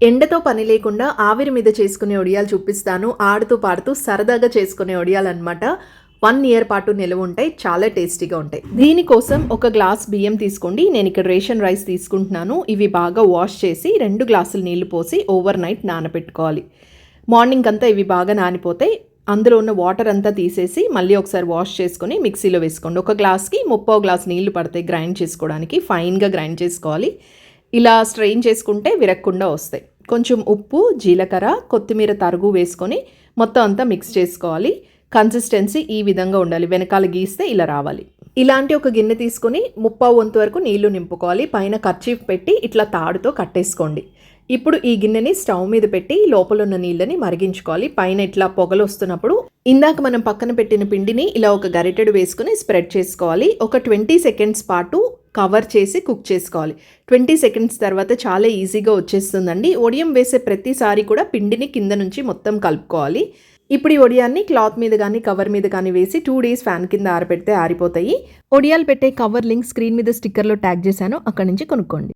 ఎండతో పని లేకుండా ఆవిరి మీద చేసుకునే వడియాలు చూపిస్తాను. ఆడుతూ పాడుతూ సరదాగా చేసుకునే వడియాలన్నమాట. 1 ఇయర్ పాటు నిలవ ఉంటాయి. చాలా టేస్టీగా ఉంటాయి. దీనికోసం ఒక గ్లాస్ బియ్యం తీసుకోండి. నేను ఇక్కడ రేషన్ రైస్ తీసుకుంటున్నాను. ఇవి బాగా వాష్ చేసి 2 గ్లాసులు నీళ్లు పోసి ఓవర్ నైట్ నానబెట్టుకోవాలి. మార్నింగ్ అంతా ఇవి బాగా నానిపోతాయి. అందులో ఉన్న వాటర్ అంతా తీసేసి మళ్ళీ ఒకసారి వాష్ చేసుకొని మిక్సీలో వేసుకోండి. ఒక గ్లాస్కి 3/4 గ్లాస్ నీళ్లు పడతాయి గ్రైండ్ చేసుకోవడానికి. ఫైన్గా గ్రైండ్ చేసుకోవాలి. ఇలా స్ట్రెయిన్ చేసుకుంటే విరక్కుండా వస్తాయి. కొంచెం ఉప్పు, జీలకర్ర, కొత్తిమీర తరుగు వేసుకొని మొత్తం అంతా మిక్స్ చేసుకోవాలి. కన్సిస్టెన్సీ ఈ విధంగా ఉండాలి. వెనకాల గీస్తే ఇలా రావాలి. ఇలాంటి ఒక గిన్నె తీసుకొని 3/4 వంతు వరకు నీళ్లు నింపుకోవాలి. పైన కర్చీఫ్ పెట్టి ఇట్లా తాడుతో కట్టేసుకోండి. ఇప్పుడు ఈ గిన్నెని స్టవ్ మీద పెట్టి లోపల ఉన్న నీళ్ళని మరిగించుకోవాలి. పైన ఇట్లా పొగలు వస్తున్నప్పుడు ఇందాక మనం పక్కన పెట్టిన పిండిని ఇలా ఒక గరిటెడు వేసుకుని స్ప్రెడ్ చేసుకోవాలి. ఒక 20 సెకండ్స్ పాటు కవర్ చేసి కుక్ చేసుకోవాలి. 20 సెకండ్స్ తర్వాత చాలా ఈజీగా వచ్చేస్తుందండి. వడియం వేసే ప్రతిసారి కూడా పిండిని కింద నుంచి మొత్తం కలుపుకోవాలి. ఇప్పుడు ఈ వడియాన్ని క్లాత్ మీద కానీ కవర్ మీద కానీ వేసి 2 డేస్ ఫ్యాన్ కింద ఆరబెడితే ఆరిపోతాయి. వడియాలు పెట్టే కవర్ లింక్ స్క్రీన్ మీద స్టిక్కర్లో ట్యాగ్ చేశాను. అక్కడి నుంచి కొనుక్కోండి.